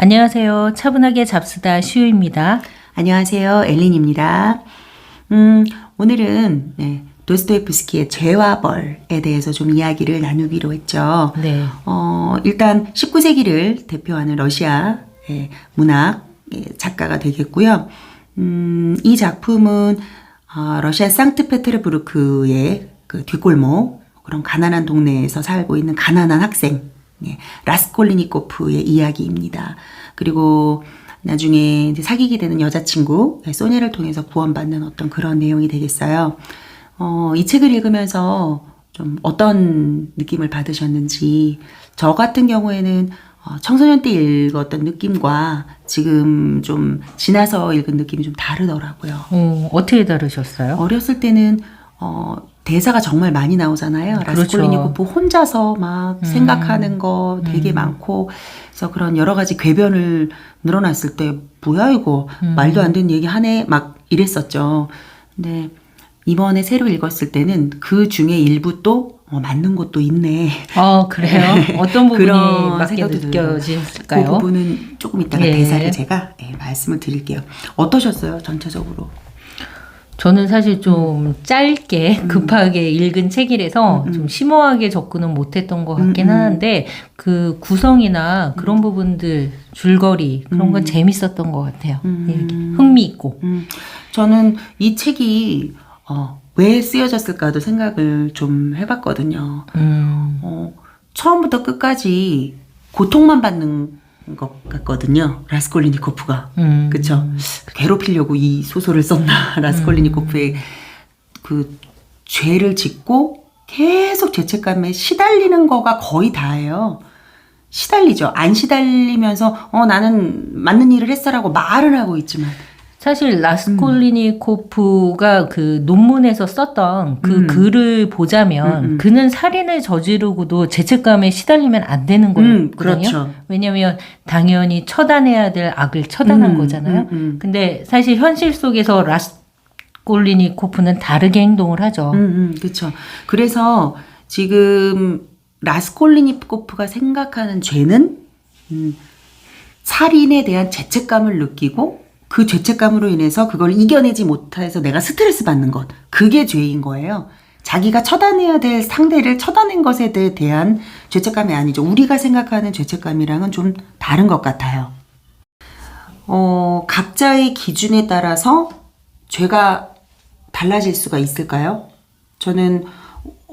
안녕하세요. 차분하게 잡수다 시우입니다. 안녕하세요. 엘린입니다. 오늘은 도스토옙스키의 죄와 벌에 대해서 좀 이야기를 나누기로 했죠. 네. 일단 19세기를 대표하는 러시아의 문학 작가가 되겠고요. 이 작품은 러시아 상트페테르부르크의 그 뒷골목, 그런 가난한 동네에서 살고 있는 가난한 학생, 라스콜리니코프의 이야기입니다. 그리고 나중에 이제 사귀게 되는 여자친구 소냐를 통해서 구원받는 어떤 그런 내용이 되겠어요. 이 책을 읽으면서 좀 어떤 느낌을 받으셨는지, 저 같은 경우에는 청소년 때 읽었던 느낌과 지금 좀 지나서 읽은 느낌이 좀 다르더라고요. 어떻게 다르셨어요? 어렸을 때는 대사가 정말 많이 나오잖아요. 그렇죠. 라스콜리니코프 혼자서 막 생각하는 거 되게 많고, 그래서 그런 여러 가지 궤변을 늘어났을 때 뭐야 이거 말도 안 되는 얘기 하네 막 이랬었죠. 근데 이번에 새로 읽었을 때는 그 중에 일부 또 맞는 것도 있네. 그래요? 어떤 부분이 그런 맞게 생각도 느껴질까요? 그 부분은 조금 이따가 예. 대사를 제가 말씀을 드릴게요. 어떠셨어요? 전체적으로? 저는 사실 좀 짧게 급하게 읽은 책이라서 좀 심오하게 접근은 못했던 것 같긴 하는데 그 구성이나 그런 부분들, 줄거리 그런 건 재밌었던 것 같아요. 흥미있고. 저는 이 책이 왜 쓰여졌을까도 생각을 좀 해봤거든요. 처음부터 끝까지 고통만 받는 것 같거든요. 라스콜리니코프가. 그쵸? 괴롭히려고 이 소설을 썼나. 라스콜리니코프의 그 죄를 짓고 계속 죄책감에 시달리는 거가 거의 다예요. 시달리죠. 안 시달리면서 나는 맞는 일을 했어라고 말은 하고 있지만. 사실 라스콜리니코프가 그 논문에서 썼던 그 글을 보자면 그는 살인을 저지르고도 죄책감에 시달리면 안 되는 거거든요. 그렇죠. 왜냐하면 당연히 처단해야 될 악을 처단한 거잖아요. 근데 사실 현실 속에서 라스콜리니코프는 다르게 행동을 하죠. 그렇죠. 그래서 지금 라스콜리니코프가 생각하는 죄는 살인에 대한 죄책감을 느끼고 그 죄책감으로 인해서 그걸 이겨내지 못해서 내가 스트레스 받는 것. 그게 죄인 거예요. 자기가 처단해야 될 상대를 처단한 것에 대한 죄책감이 아니죠. 우리가 생각하는 죄책감이랑은 좀 다른 것 같아요. 각자의 기준에 따라서 죄가 달라질 수가 있을까요? 저는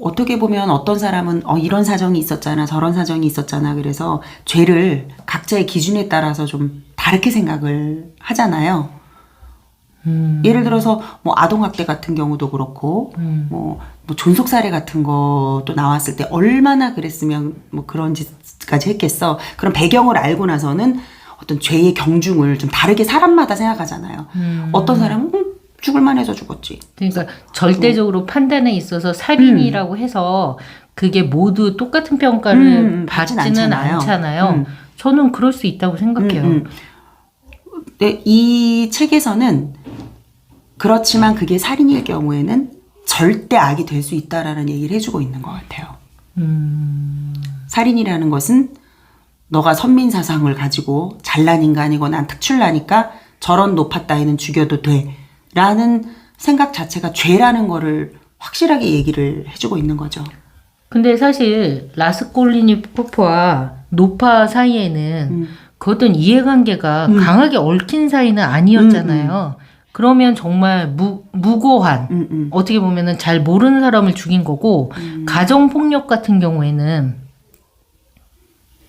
어떻게 보면 어떤 사람은 이런 사정이 있었잖아, 저런 사정이 있었잖아. 그래서 죄를 각자의 기준에 따라서 좀 다르게 생각을 하잖아요. 예를 들어서 뭐 아동학대 같은 경우도 그렇고 뭐 존속살해 같은 것도 나왔을 때 얼마나 그랬으면 뭐 그런 짓까지 했겠어. 그런 배경을 알고 나서는 어떤 죄의 경중을 좀 다르게 사람마다 생각하잖아요. 어떤 사람은 죽을만 해서 죽었지. 그러니까 절대적으로 판단에 있어서 살인이라고 해서 그게 모두 똑같은 평가를 받지는 않잖아요. 저는 그럴 수 있다고 생각해요. 네, 이 책에서는 그렇지만 그게 살인일 경우에는 절대 악이 될 수 있다라는 얘기를 해주고 있는 것 같아요. 살인이라는 것은 너가 선민사상을 가지고 잘난 인간이고 난 특출나니까 저런 노파 따위는 죽여도 돼 라는 생각 자체가 죄라는 거를 확실하게 얘기를 해주고 있는 거죠. 근데 사실 라스콜리니코프와 노파 사이에는 그 어떤 이해관계가 강하게 얽힌 사이는 아니었잖아요. 그러면 정말 무고한, 어떻게 보면은 잘 모르는 사람을 죽인 거고, 가정폭력 같은 경우에는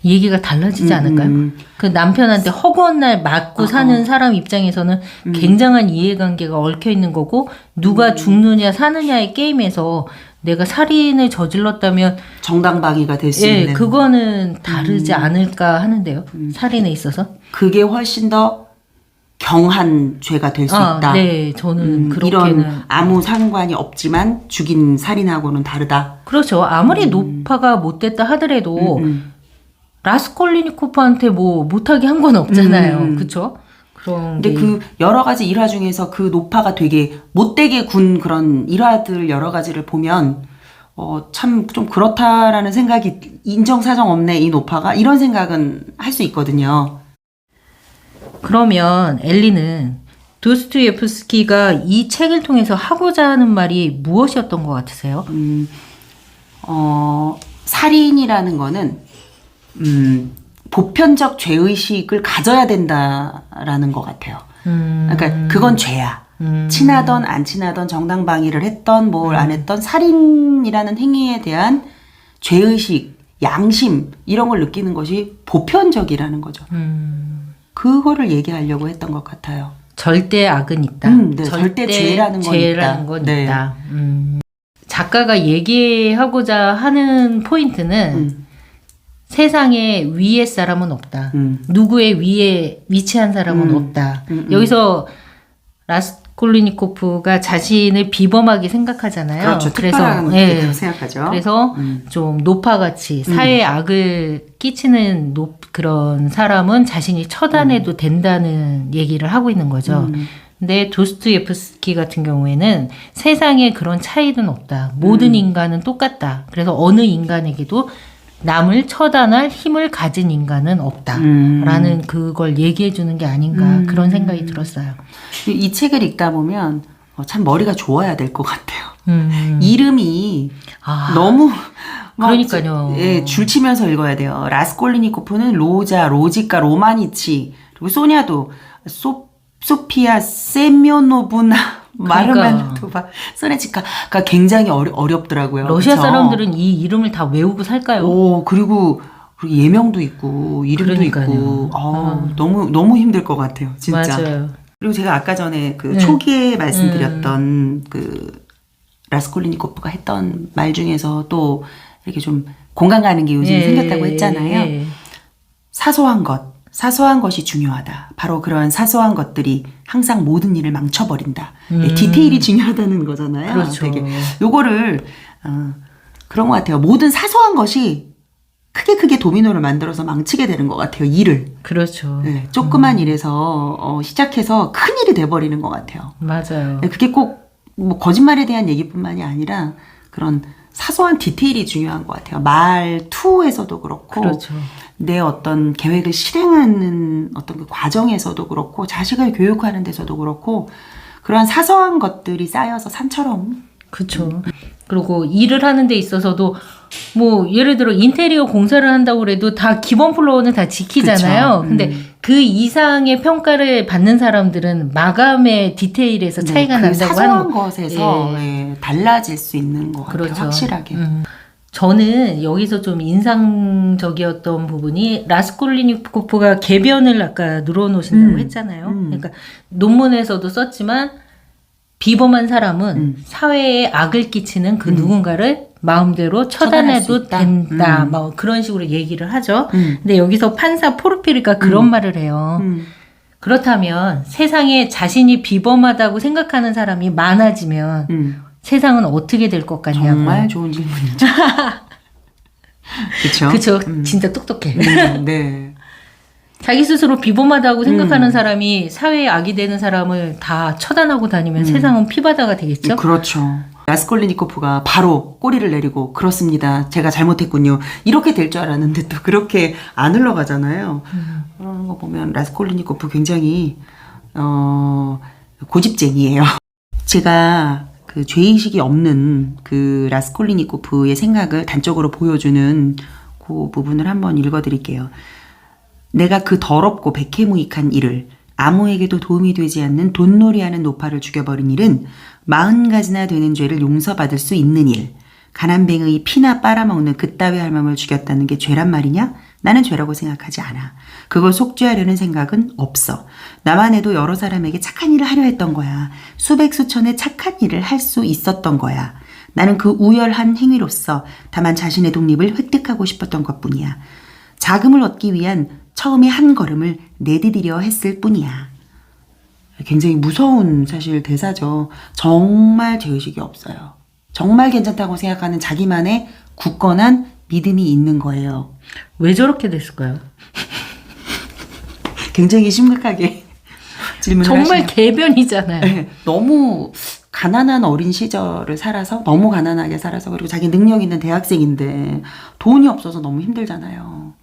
얘기가 달라지지 않을까요? 그 남편한테 허구한 날 맞고 사는 사람 입장에서는 굉장한 이해관계가 얽혀 있는 거고, 누가 죽느냐 사느냐의 게임에서 내가 살인을 저질렀다면 정당방위가 될 수 있는. 그거는 다르지 않을까 하는데요. 살인에 있어서. 그게 훨씬 더 경한 죄가 될 수 있다. 네, 저는 그렇게는. 이런 아무 상관이 없지만 죽인 살인하고는 다르다. 그렇죠. 아무리 노파가 못됐다 하더라도 라스콜리니코프한테 뭐 못하게 한 건 없잖아요. 그렇죠? 근데 그 여러 가지 일화 중에서 그 노파가 되게 못되게 군 그런 일화들 여러 가지를 보면 참 좀 그렇다라는 생각이 인정사정 없네 이 노파가 이런 생각은 할 수 있거든요. 그러면 엘리는 도스토옙스키가 이 책을 통해서 하고자 하는 말이 무엇이었던 것 같으세요? 살인이라는 거는 보편적 죄의식을 가져야 된다라는 것 같아요. 그러니까 그건 죄야. 친하던 안 친하던 정당방위를 했던 뭘 안 했던 살인이라는 행위에 대한 죄의식, 양심 이런 걸 느끼는 것이 보편적이라는 거죠. 그거를 얘기하려고 했던 것 같아요. 절대 악은 있다. 네, 절대 죄라는 건 있다. 있다. 작가가 얘기하고자 하는 포인트는 세상에 위의 사람은 없다. 누구의 위에 위치한 사람은 없다. 여기서 라스콜리니코프가 자신을 비범하게 생각하잖아요. 그렇죠. 특별한 생각하죠. 그래서 좀 노파같이 사회에 악을 끼치는 그런 사람은 자신이 처단해도 된다는 얘기를 하고 있는 거죠. 근데 도스토옙스키 같은 경우에는 세상에 그런 차이는 없다. 모든 인간은 똑같다. 그래서 어느 인간에게도 남을 처단할 힘을 가진 인간은 없다. 라는 그걸 얘기해 주는 게 아닌가 그런 생각이 들었어요. 이 책을 읽다 보면 참 머리가 좋아야 될 것 같아요. 이름이 너무 그러니까요. 예, 줄치면서 읽어야 돼요. 라스콜리니코프는 로지카, 로마니치, 그리고 소냐도 소피아 세미오노브나 마르멘토바, 소네치카가 굉장히 어렵더라고요. 러시아 그쵸? 사람들은 이 이름을 다 외우고 살까요? 그리고 예명도 있고 이름도 그러니까요. 있고 너무 힘들 것 같아요. 진짜. 맞아요. 그리고 제가 아까 전에 초기에 말씀드렸던 그 라스콜리니코프가 했던 말 중에서 또 이렇게 좀 공감 가는 게 요즘 생겼다고 했잖아요. 사소한 것이 중요하다. 바로 그런 사소한 것들이 항상 모든 일을 망쳐버린다. 디테일이 중요하다는 거잖아요. 그렇죠. 되게 요거를 그런 것 같아요. 모든 사소한 것이 크게 도미노를 만들어서 망치게 되는 것 같아요. 일을. 그렇죠. 네, 조그만 일에서 시작해서 큰 일이 돼버리는 것 같아요. 맞아요. 네, 그게 꼭 뭐 거짓말에 대한 얘기뿐만이 아니라 그런 사소한 디테일이 중요한 것 같아요. 말투에서도 그렇고 그렇죠. 내 어떤 계획을 실행하는 어떤 그 과정에서도 그렇고 자식을 교육하는 데서도 그렇고 그런 사소한 것들이 쌓여서 산처럼 그렇죠. 그리고 일을 하는 데 있어서도 뭐 예를 들어 인테리어 공사를 한다고 그래도 다 기본 플로어는 다 지키잖아요. 근데 그 이상의 평가를 받는 사람들은 마감의 디테일에서 차이가 그 난다고 사소한 하는 것에서 달라질 수 있는 것 같아요. 그렇죠. 확실하게. 저는 여기서 좀 인상적이었던 부분이 라스콜리니코프가 궤변을 아까 늘어놓으신다고 했잖아요. 그러니까 논문에서도 썼지만 비범한 사람은 사회에 악을 끼치는 그 누군가를 마음대로 처단해도 된다. 뭐 그런 식으로 얘기를 하죠. 근데 여기서 판사 포르피르가 그런 말을 해요. 그렇다면 세상에 자신이 비범하다고 생각하는 사람이 많아지면 세상은 어떻게 될 것 같냐고. 정말 좋은 질문이죠. 그렇죠. 그렇죠. 진짜 똑똑해. 네. 자기 스스로 비범하다고 생각하는 사람이 사회에 악이 되는 사람을 다 처단하고 다니면 세상은 피바다가 되겠죠? 그렇죠. 라스콜리니코프가 바로 꼬리를 내리고 그렇습니다. 제가 잘못했군요. 이렇게 될 줄 알았는데 또 그렇게 안 흘러가잖아요. 그런 거 보면 라스콜리니코프 굉장히 고집쟁이에요. 제가 그 죄의식이 없는 그 라스콜리니코프의 생각을 단적으로 보여주는 그 부분을 한번 읽어드릴게요. 내가 그 더럽고 백해무익한 일을 아무에게도 도움이 되지 않는 돈놀이하는 노파를 죽여버린 일은 40가지나 되는 죄를 용서받을 수 있는 일. 가난뱅의 피나 빨아먹는 그따위 할멈을 죽였다는 게 죄란 말이냐? 나는 죄라고 생각하지 않아. 그걸 속죄하려는 생각은 없어. 나만 해도 여러 사람에게 착한 일을 하려 했던 거야. 수백 수천의 착한 일을 할 수 있었던 거야. 나는 그 우열한 행위로서 다만 자신의 독립을 획득하고 싶었던 것뿐이야. 자금을 얻기 위한 처음에 한 걸음을 내디디려 했을 뿐이야. 굉장히 무서운 사실 대사죠. 정말 죄의식이 없어요. 정말 괜찮다고 생각하는 자기만의 굳건한 믿음이 있는 거예요. 왜 저렇게 됐을까요? 굉장히 심각하게 질문을 정말 하시네요. 개변이잖아요. 네, 너무 가난한 어린 시절을 살아서 너무 가난하게 살아서 그리고 자기 능력 있는 대학생인데 돈이 없어서 너무 힘들잖아요.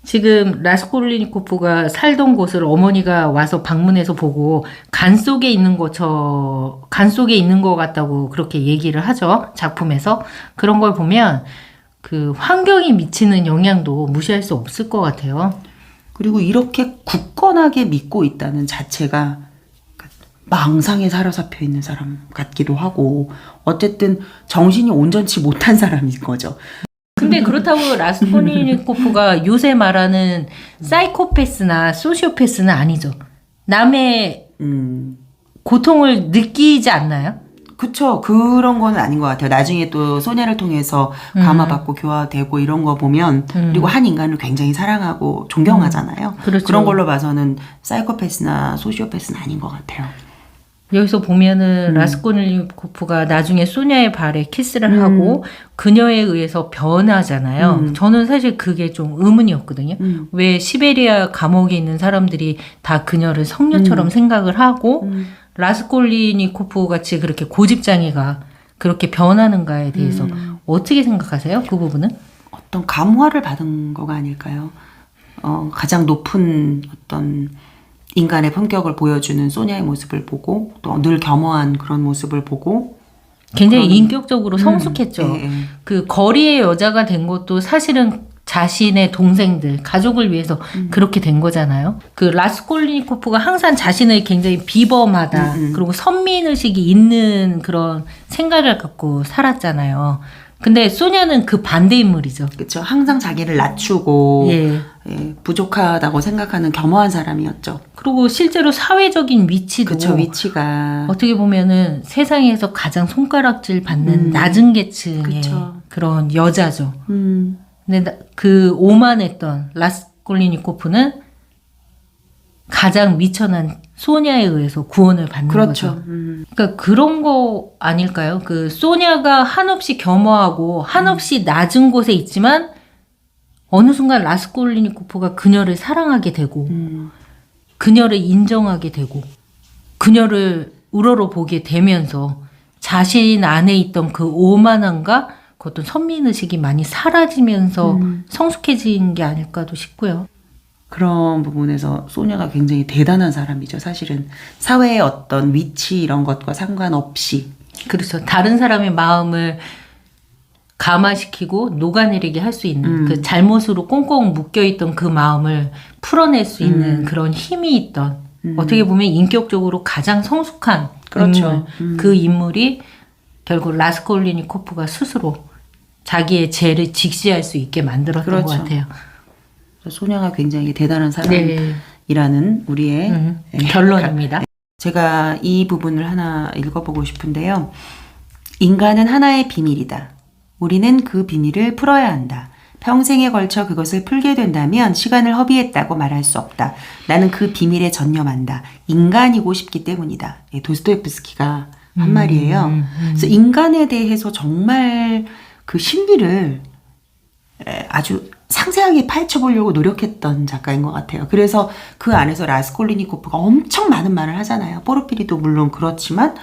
지금 라스콜리니코프가 살던 곳을 어머니가 와서 방문해서 보고 간 속에 있는 것 같다고 그렇게 얘기를 하죠. 작품에서. 그런 걸 보면 그 환경이 미치는 영향도 무시할 수 없을 것 같아요. 그리고 이렇게 굳건하게 믿고 있다는 자체가 망상에 사로잡혀 있는 사람 같기도 하고, 어쨌든 정신이 온전치 못한 사람인 거죠. 근데 그렇다고 라스콜리니코프가 요새 말하는 사이코패스나 소시오패스는 아니죠. 남의 고통을 느끼지 않나요? 그쵸. 그런 거는 아닌 것 같아요. 나중에 또 소냐를 통해서 감화받고 교화되고 이런 거 보면, 그리고 한 인간을 굉장히 사랑하고 존경하잖아요. 그렇죠. 그런 걸로 봐서는 사이코패스나 소시오패스는 아닌 것 같아요. 여기서 보면은 라스콜리니코프가 나중에 소냐의 발에 키스를 하고 그녀에 의해서 변하잖아요. 저는 사실 그게 좀 의문이었거든요. 왜 시베리아 감옥에 있는 사람들이 다 그녀를 성녀처럼 생각을 하고 라스콜리니코프 같이 그렇게 고집장애가 그렇게 변하는가에 대해서 어떻게 생각하세요? 그 부분은? 어떤 감화를 받은 거가 아닐까요? 가장 높은 어떤 인간의 품격을 보여주는 소냐의 모습을 보고, 또 늘 겸허한 그런 모습을 보고, 굉장히 인격적으로 성숙했죠. 네. 그 거리의 여자가 된 것도 사실은 자신의 동생들, 가족을 위해서 그렇게 된 거잖아요. 그 라스콜리니코프가 항상 자신을 굉장히 비범하다, 그리고 선민의식이 있는 그런 생각을 갖고 살았잖아요. 근데 소냐는 그 반대 인물이죠. 그렇죠. 항상 자기를 낮추고 예. 부족하다고 생각하는 겸허한 사람이었죠. 그리고 실제로 사회적인 위치도 그쵸, 위치가. 어떻게 보면은 세상에서 가장 손가락질 받는 낮은 계층의 그쵸. 그런 여자죠. 근데 그 오만했던 라스콜리니코프는 가장 미천한 소냐에 의해서 구원을 받는 그렇죠. 거죠. 그러니까 그런 거 아닐까요? 그 소냐가 한없이 겸허하고 한없이 낮은 곳에 있지만 어느 순간 라스콜리니코프가 그녀를 사랑하게 되고 그녀를 인정하게 되고 그녀를 우러러보게 되면서 자신 안에 있던 그 오만함과 그 어떤 선민의식이 많이 사라지면서 성숙해진 게 아닐까도 싶고요. 그런 부분에서 소냐가 굉장히 대단한 사람이죠. 사실은 사회의 어떤 위치 이런 것과 상관없이. 그렇죠. 다른 사람의 마음을 감화시키고 녹아내리게 할 수 있는 그 잘못으로 꽁꽁 묶여있던 그 마음을 풀어낼 수 있는 그런 힘이 있던 어떻게 보면 인격적으로 가장 성숙한 그렇죠. 인물. 그 인물이 결국 라스콜리니코프가 스스로 자기의 죄를 직시할 수 있게 만들었던 그렇죠. 것 같아요. 소냐가 굉장히 대단한 네. 사람이라는 우리의 결론입니다. 제가 이 부분을 하나 읽어보고 싶은데요. 인간은 하나의 비밀이다. 우리는 그 비밀을 풀어야 한다. 평생에 걸쳐 그것을 풀게 된다면 시간을 허비했다고 말할 수 없다. 나는 그 비밀에 전념한다. 인간이고 싶기 때문이다. 예, 도스토옙스키가 한 말이에요. 그래서 인간에 대해서 정말 그 신비를 아주 상세하게 파헤쳐보려고 노력했던 작가인 것 같아요. 그래서 그 안에서 라스콜리니코프가 엄청 많은 말을 하잖아요. 포르피리도 물론 그렇지만,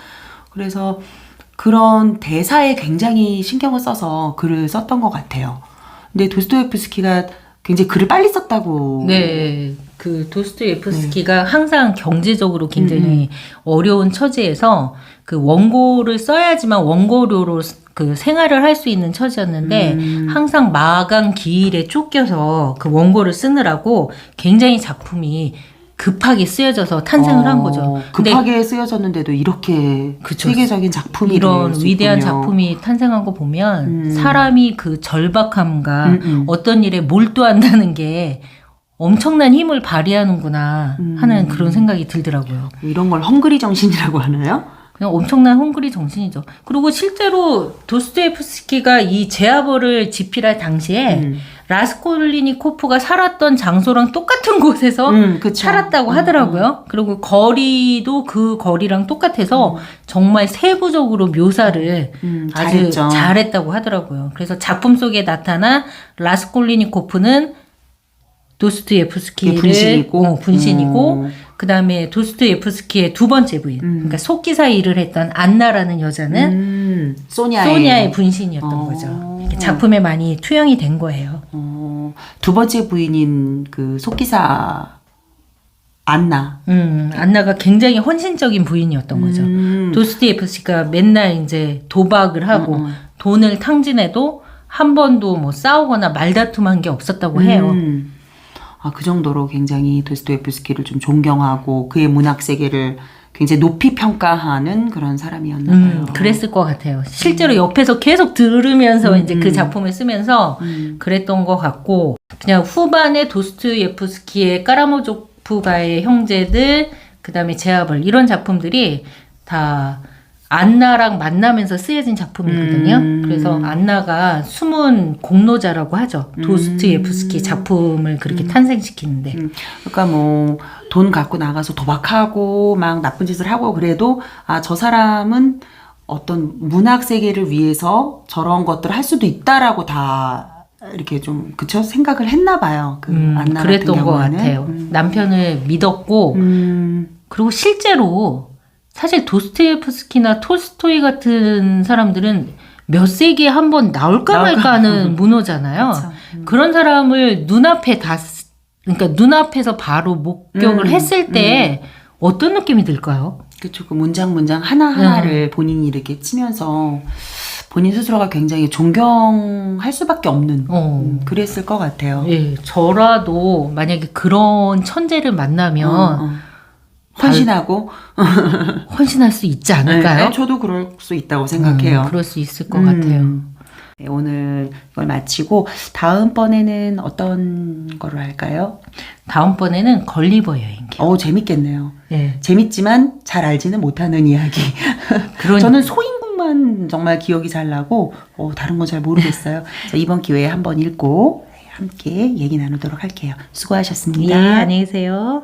그래서 그런 대사에 굉장히 신경을 써서 글을 썼던 것 같아요. 근데 도스토옙스키가 굉장히 글을 빨리 썼다고. 네. 그 도스토옙스키가 항상 경제적으로 굉장히 어려운 처지에서 그 원고를 써야지만 원고료로 그 생활을 할 수 있는 처지였는데 항상 마감 기일에 쫓겨서 그 원고를 쓰느라고 굉장히 작품이 급하게 쓰여져서 탄생을 한 거죠. 급하게 쓰여졌는데도 이렇게 그쵸. 세계적인 작품이 이런 될 수 위대한 있군요. 작품이 탄생한 거 보면 사람이 그 절박함과 어떤 일에 몰두한다는 게 엄청난 힘을 발휘하는구나 하는 그런 생각이 들더라고요. 이런 걸 헝그리 정신이라고 하나요? 그냥 엄청난 헝그리 정신이죠. 그리고 실제로 도스토옙스키가 이 제아벌을 집필할 당시에 라스콜리니코프가 살았던 장소랑 똑같은 곳에서 그쵸. 살았다고 하더라고요. 그리고 거리도 그 거리랑 똑같아서 정말 세부적으로 묘사를 아주 잘했죠. 잘했다고 하더라고요. 그래서 작품 속에 나타난 라스콜리니코프는 도스토옙스키를 분신이고 그다음에 도스토옙스키의 두 번째 부인, 그러니까 속기사 일을 했던 안나라는 여자는 소니아의 분신이었던 거죠. 이렇게 작품에 많이 투영이 된 거예요. 두 번째 부인인 그 속기사 안나. 안나가 굉장히 헌신적인 부인이었던 거죠. 도스토옙스키가 맨날 이제 도박을 하고 돈을 탕진해도 한 번도 뭐 싸우거나 말다툼한 게 없었다고 해요. 그 정도로 굉장히 도스토옙스키를 좀 존경하고 그의 문학 세계를 굉장히 높이 평가하는 그런 사람이었나 봐요. 그랬을 것 같아요. 실제로 옆에서 계속 들으면서 이제 그 작품을 쓰면서 그랬던 것 같고, 그냥 후반에 도스토옙스키의 까라모조프가의 형제들, 그 다음에 제아벌 이런 작품들이 다 안나랑 만나면서 쓰여진 작품이거든요. 그래서 안나가 숨은 공로자라고 하죠. 도스토옙스키 작품을 그렇게 탄생시키는데. 그러니까 뭐 돈 갖고 나가서 도박하고 막 나쁜 짓을 하고 그래도 저 사람은 어떤 문학 세계를 위해서 저런 것들을 할 수도 있다라고 다 이렇게 좀 그쵸 생각을 했나 봐요. 그 안나 그랬던 같은 것 경우에는. 같아요. 남편을 믿었고 그리고 실제로 사실 도스토옙스키나 톨스토이 같은 사람들은 몇 세기에 한 번 나올까 말까 하는 문호잖아요. 그런 사람을 그러니까 눈앞에서 바로 목격을 했을 때 어떤 느낌이 들까요? 그쵸. 그 문장 하나하나를 본인이 이렇게 치면서 본인 스스로가 굉장히 존경할 수밖에 없는 그랬을 것 같아요. 예, 저라도 만약에 그런 천재를 만나면 헌신하고 헌신할 수 있지 않을까요? 네, 저도 그럴 수 있다고 생각해요. 그럴 수 있을 것 같아요. 네, 오늘 이걸 마치고 다음번에는 어떤 거로 할까요? 다음번에는 걸리버 여행기요. 재밌겠네요. 네. 재밌지만 잘 알지는 못하는 이야기. 저는 소인국만 정말 기억이 잘 나고 다른 건 잘 모르겠어요. 자, 이번 기회에 한번 읽고 함께 얘기 나누도록 할게요. 수고하셨습니다. 예, 안녕히 계세요.